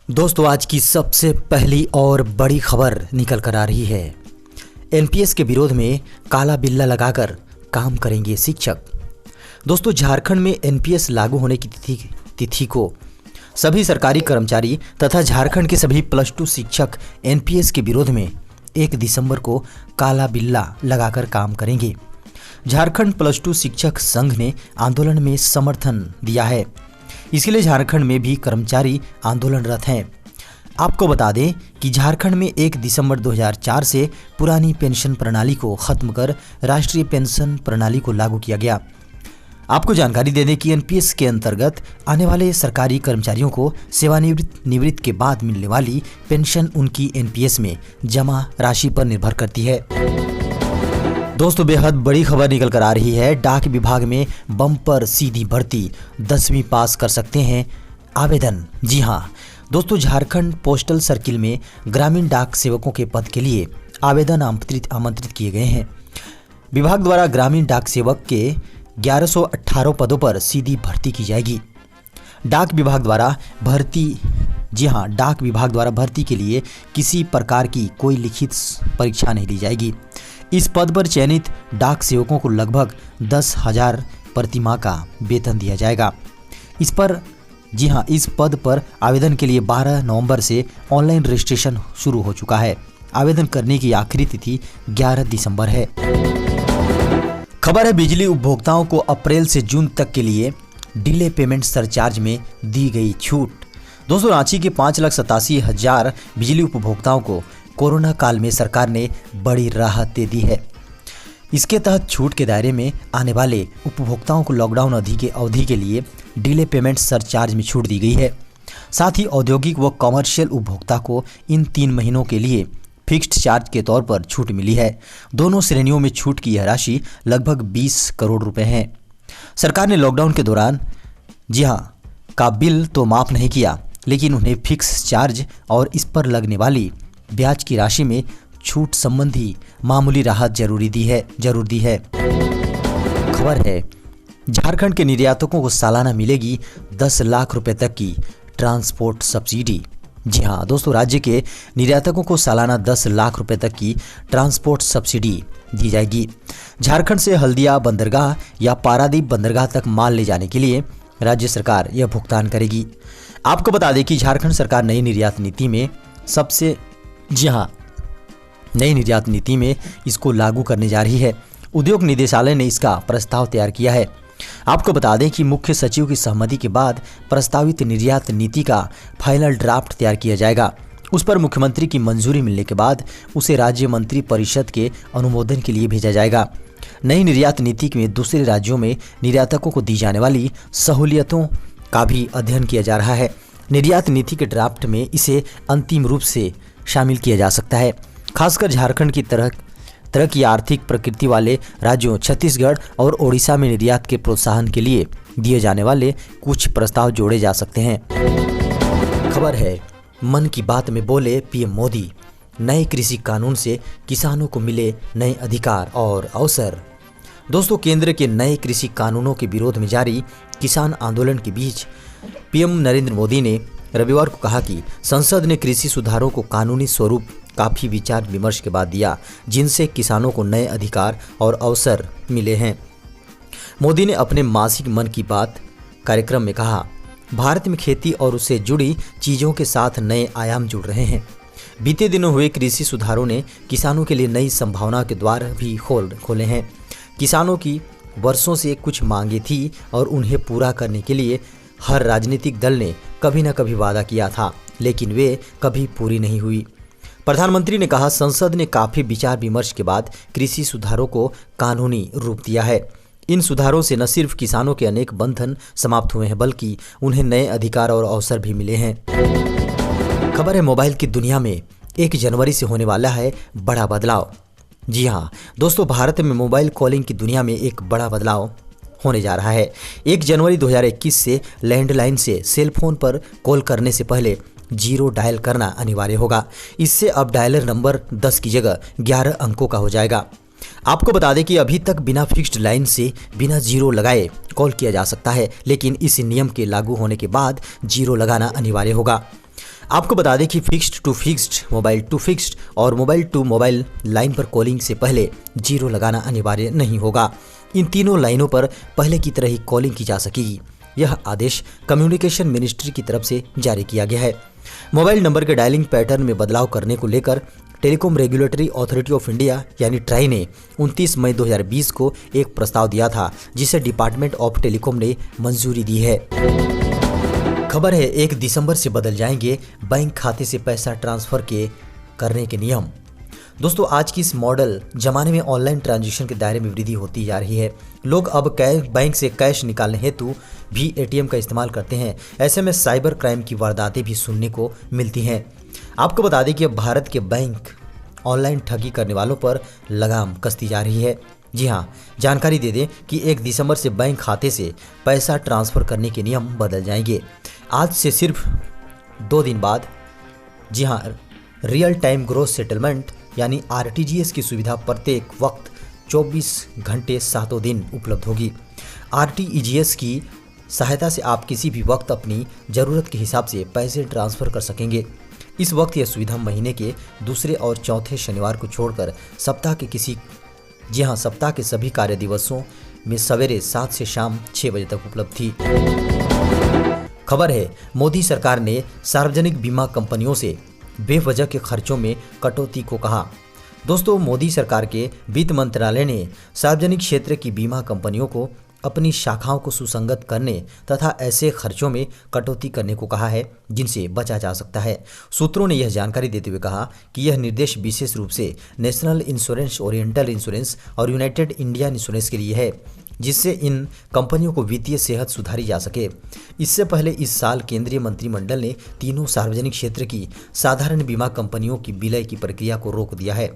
दोस्तों, आज की सबसे पहली और बड़ी खबर निकल कर आ रही है। एनपीएस के विरोध में काला बिल्ला लगाकर काम करेंगे शिक्षक। दोस्तों, झारखंड में एनपीएस लागू होने की तिथि को सभी सरकारी कर्मचारी तथा झारखंड के सभी +2 शिक्षक एनपीएस के विरोध में 1 दिसंबर को काला बिल्ला लगाकर काम करेंगे। झारखंड +2 शिक्षक संघ ने आंदोलन में समर्थन दिया है। इसके लिए झारखंड में भी कर्मचारी आंदोलनरत हैं। आपको बता दें कि झारखंड में 1 दिसंबर 2004 से पुरानी पेंशन प्रणाली को खत्म कर राष्ट्रीय पेंशन प्रणाली को लागू किया गया। आपको जानकारी दे दें कि एनपीएस के अंतर्गत आने वाले सरकारी कर्मचारियों को सेवानिवृत्ति के बाद मिलने वाली पेंशन उनकी एनपीएस में जमा राशि पर निर्भर करती है। दोस्तों, बेहद बड़ी खबर निकल कर आ रही है। डाक विभाग में बम्पर सीधी भर्ती, 10वीं पास कर सकते हैं आवेदन। जी हाँ दोस्तों, झारखंड पोस्टल सर्किल में ग्रामीण डाक सेवकों के पद के लिए आवेदन आमंत्रित किए गए हैं। विभाग द्वारा ग्रामीण डाक सेवक के 1118 पदों पर सीधी भर्ती की जाएगी। डाक विभाग द्वारा भर्ती के लिए किसी प्रकार की कोई लिखित परीक्षा नहीं ली जाएगी। इस पद पर चयनित डाक सेवकों को लगभग 10,000 प्रति माह का वेतन दिया जाएगा। इस पद पर आवेदन के लिए 12 नवंबर से ऑनलाइन रजिस्ट्रेशन शुरू हो चुका है। आवेदन करने की आखिरी तिथि 11 दिसंबर है। खबर है, बिजली उपभोक्ताओं को अप्रैल से जून तक के लिए डिले पेमेंट सरचार्ज में दी गई छूट। दोस्तों, रांची के 5,87,000 बिजली उपभोक्ताओं को कोरोना काल में सरकार ने बड़ी राहत दे दी है। इसके तहत छूट के दायरे में आने वाले उपभोक्ताओं को लॉकडाउन अवधि के लिए डिले पेमेंट सरचार्ज में छूट दी गई है। साथ ही औद्योगिक व कॉमर्शियल उपभोक्ता को इन 3 महीनों के लिए फिक्स्ड चार्ज के तौर पर छूट मिली है। दोनों श्रेणियों में छूट की यह राशि लगभग 20 करोड़ रुपए है। सरकार ने लॉकडाउन के दौरान का बिल तो माफ नहीं किया, लेकिन उन्हें फिक्स चार्ज और इस पर लगने वाली ब्याज की राशि में छूट संबंधी मामूली राहत जरूर दी है। खबर है, झारखंड के निर्यातकों को सालाना मिलेगी 10 लाख रुपए तक की ट्रांसपोर्ट सब्सिडी। जी हाँ दोस्तों, राज्य के निर्यातकों को सालाना 10 लाख रुपए तक की ट्रांसपोर्ट सब्सिडी दी जाएगी। झारखंड से हल्दिया बंदरगाह या पारादीप बंदरगाह तक माल ले जाने के लिए राज्य सरकार यह भुगतान करेगी। आपको बता दें कि झारखंड सरकार नई निर्यात नीति में इसको लागू करने जा रही है। उद्योग निदेशालय ने इसका प्रस्ताव तैयार किया है। आपको बता दें कि मुख्य सचिव की सहमति के बाद प्रस्तावित निर्यात नीति का फाइनल ड्राफ्ट तैयार किया जाएगा। उस पर मुख्यमंत्री की मंजूरी मिलने के बाद उसे राज्य मंत्री परिषद के अनुमोदन के लिए भेजा जाएगा। नई निर्यात नीति में दूसरे राज्यों में निर्यातकों को दी जाने वाली सहूलियतों का भी अध्ययन किया जा रहा है। निर्यात नीति के ड्राफ्ट में इसे अंतिम रूप से शामिल किया जा सकता है। खासकर झारखंड की तरह की आर्थिक प्रकृति वाले राज्यों छत्तीसगढ़ और ओडिशा में निर्यात के प्रोत्साहन के लिए दिए जाने वाले कुछ प्रस्ताव जोड़े जा सकते हैं। खबर है, मन की बात में बोले पीएम मोदी, नए कृषि कानून से किसानों को मिले नए अधिकार और अवसर। दोस्तों, केंद्र के नए कृषि कानूनों के विरोध में जारी किसान आंदोलन के बीच पीएम नरेंद्र मोदी ने रविवार को कहा कि संसद ने कृषि सुधारों को कानूनी स्वरूप काफी विचार विमर्श के बाद दिया, जिनसे किसानों को नए अधिकार और अवसर मिले हैं। मोदी ने अपने मासिक मन की बात कार्यक्रम में कहा, भारत में खेती और उससे जुड़ी चीजों के साथ नए आयाम जुड़ रहे हैं। बीते दिनों हुए कृषि सुधारों ने किसानों के लिए नई संभावना के द्वार भी खोले हैं। किसानों की वर्षों से कुछ मांगे थी और उन्हें पूरा करने के लिए हर राजनीतिक दल ने कभी न कभी वादा किया था, लेकिन वे कभी पूरी नहीं हुई। प्रधानमंत्री ने कहा, संसद ने काफी विचार विमर्श के बाद कृषि सुधारों को कानूनी रूप दिया है। इन सुधारों से न सिर्फ किसानों के अनेक बंधन समाप्त हुए हैं, बल्कि उन्हें नए अधिकार और अवसर भी मिले हैं। खबर है, मोबाइल की दुनिया में 1 जनवरी से होने वाला है बड़ा बदलाव। जी हाँ दोस्तों, भारत में मोबाइल कॉलिंग की दुनिया में एक बड़ा बदलाव होने जा रहा है। 1 जनवरी 2021 से लैंडलाइन से सेलफोन पर कॉल करने से पहले 0 डायल करना अनिवार्य होगा। इससे अब डायलर नंबर 10 की जगह 11 अंकों का हो जाएगा। आपको बता दें कि अभी तक बिना फिक्स्ड लाइन से बिना 0 लगाए कॉल किया जा सकता है, लेकिन इस नियम के लागू होने के बाद 0 लगाना अनिवार्य होगा। आपको बता दें कि fixed to fixed, mobile to fixed और मोबाइल टू मोबाइल लाइन पर कॉलिंग से पहले जीरो लगाना अनिवार्य नहीं होगा। इन तीनों लाइनों पर पहले की तरह ही कॉलिंग की जा सकेगी। यह आदेश कम्युनिकेशन मिनिस्ट्री की तरफ से जारी किया गया है। मोबाइल नंबर के डायलिंग पैटर्न में बदलाव करने को लेकर telecom regulatory authority of India यानी ट्राई ने 29 मई 2020 को एक प्रस्ताव दिया था, जिसे डिपार्टमेंट ऑफ टेलीकॉम ने मंजूरी दी है। खबर है 1 दिसंबर से बदल जाएंगे बैंक खाते से पैसा ट्रांसफर करने के नियम। दोस्तों, आज की इस मॉडल जमाने में ऑनलाइन ट्रांजैक्शन के दायरे में वृद्धि होती जा रही है। लोग अब बैंक से कैश निकालने हेतु भी एटीएम का इस्तेमाल करते हैं। ऐसे में साइबर क्राइम की वारदातें भी सुनने को मिलती हैं। आपको बता दें कि अब भारत के बैंक ऑनलाइन ठगी करने वालों पर लगाम कसती जा रही है। जी हाँ, जानकारी दे दें कि 1 दिसंबर से बैंक खाते से पैसा ट्रांसफर करने के नियम बदल जाएंगे। आज से सिर्फ 2 दिन बाद, जी हाँ, रियल टाइम ग्रोस सेटलमेंट यानी आरटीजीएस की सुविधा प्रत्येक वक्त 24 घंटे 7 दिन उपलब्ध होगी। आरटीजीएस की सहायता से आप किसी भी वक्त अपनी ज़रूरत के हिसाब से पैसे ट्रांसफ़र कर सकेंगे। इस वक्त यह सुविधा महीने के दूसरे और चौथे शनिवार को छोड़कर सप्ताह के सभी कार्य दिवसों में सवेरे 7 से शाम 6 बजे तक उपलब्ध थी। खबर है मोदी सरकार ने सार्वजनिक बीमा कंपनियों से बेवजह के खर्चों में कटौती को कहा। दोस्तों, मोदी सरकार के वित्त मंत्रालय ने सार्वजनिक क्षेत्र की बीमा कंपनियों को अपनी शाखाओं को सुसंगत करने तथा ऐसे खर्चों में कटौती करने को कहा है जिनसे बचा जा सकता है। सूत्रों ने यह जानकारी देते हुए कहा कि यह निर्देश विशेष रूप से नेशनल इंश्योरेंस, ओरिएंटल इंश्योरेंस और यूनाइटेड इंडिया इंश्योरेंस के लिए है, जिससे इन कंपनियों को वित्तीय सेहत सुधारी जा सके। इससे पहले इस साल केंद्रीय मंत्रिमंडल ने तीनों सार्वजनिक क्षेत्र की साधारण बीमा कंपनियों की विलय की प्रक्रिया को रोक दिया है।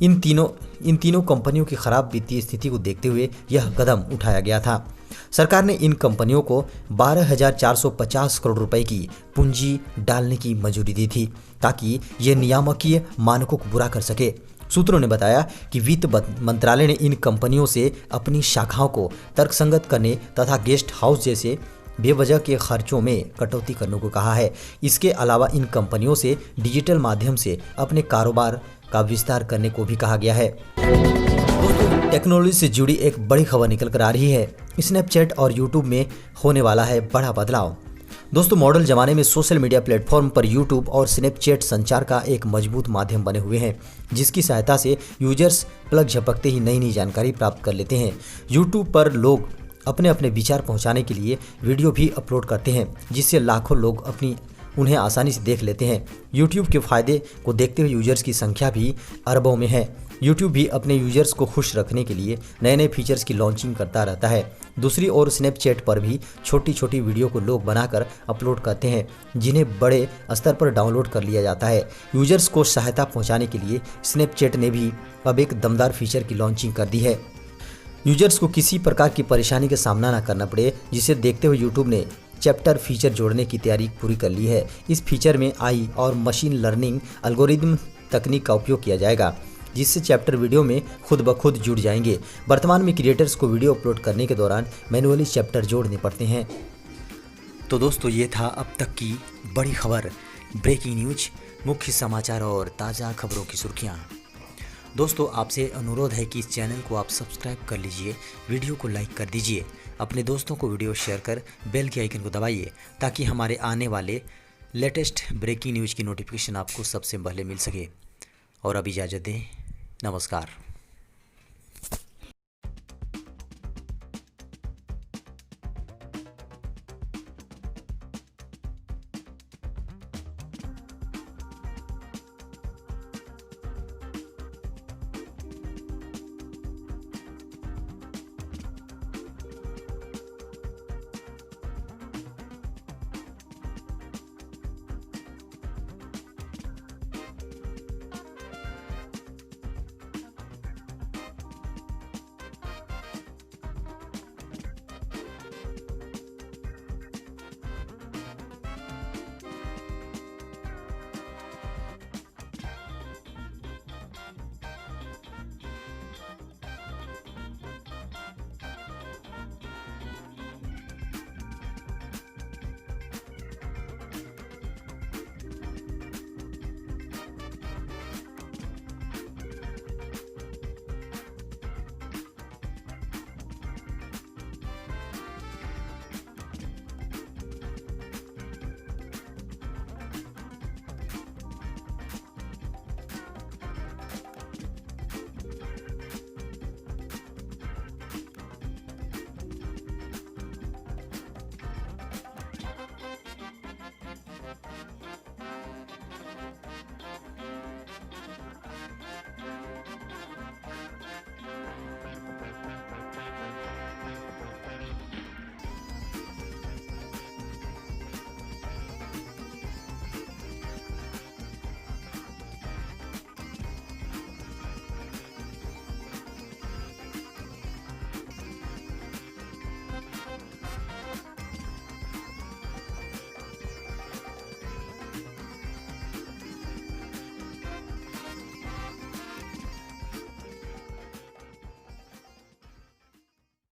इन तीनों कंपनियों की खराब वित्तीय स्थिति को देखते हुए यह कदम उठाया गया था। सरकार ने इन कंपनियों को 12,450 करोड़ रुपए की पूंजी डालने की मंजूरी दी थी ताकि ये नियामकीय मानकों को पूरा कर सके। सूत्रों ने बताया कि वित्त मंत्रालय ने इन कंपनियों से अपनी शाखाओं को तर्कसंगत करने तथा गेस्ट हाउस जैसे बेवजह के खर्चों में कटौती करने को कहा है। इसके अलावा इन कंपनियों से डिजिटल माध्यम से अपने कारोबार का विस्तार करने को भी कहा गया है। दोस्तों, टेक्नोलॉजी से जुड़ी एक बड़ी खबर निकल कर आ रही है। स्नैपचैट और यूट्यूब में होने वाला है बड़ा बदलाव। दोस्तों, मॉडल जमाने में सोशल मीडिया प्लेटफॉर्म पर यूट्यूब और स्नैपचैट संचार का एक मजबूत माध्यम बने हुए हैं, जिसकी सहायता से यूजर्स प्लग झपकते ही नई जानकारी प्राप्त कर लेते हैं। यूट्यूब पर लोग अपने अपने विचार पहुंचाने के लिए वीडियो भी अपलोड करते हैं, जिससे लाखों लोग उन्हें आसानी से देख लेते हैं। यूट्यूब के फायदे को देखते हुए यूजर्स की संख्या भी अरबों में है। यूट्यूब भी अपने यूजर्स को खुश रखने के लिए नए नए फीचर्स की लॉन्चिंग करता रहता है। दूसरी ओर स्नैपचैट पर भी छोटी छोटी वीडियो को लोग बनाकर अपलोड करते हैं, जिन्हें बड़े स्तर पर डाउनलोड कर लिया जाता है। यूजर्स को सहायता पहुंचाने के लिए स्नैपचैट ने भी अब एक दमदार फीचर की लॉन्चिंग कर दी है। यूजर्स को किसी प्रकार की परेशानी का सामना न करना पड़े, जिसे देखते हुए यूट्यूब ने चैप्टर फीचर जोड़ने की तैयारी पूरी कर ली है। इस फीचर में AI और मशीन लर्निंग एल्गोरिदम तकनीक का उपयोग किया जाएगा, जिससे चैप्टर वीडियो में खुद ब खुद जुड़ जाएंगे। वर्तमान में क्रिएटर्स को वीडियो अपलोड करने के दौरान मैनुअली चैप्टर जोड़ने पड़ते हैं। तो दोस्तों, ये था अब तक की बड़ी खबर, ब्रेकिंग न्यूज, मुख्य समाचार और ताज़ा खबरों की सुर्खियाँ। दोस्तों, आपसे अनुरोध है कि इस चैनल को आप सब्सक्राइब कर लीजिए, वीडियो को लाइक कर दीजिए, अपने दोस्तों को वीडियो शेयर कर बेल के आइकन को दबाइए ताकि हमारे आने वाले लेटेस्ट ब्रेकिंग न्यूज़ की नोटिफिकेशन आपको सबसे पहले मिल सके। और अब इजाज़त दें, नमस्कार।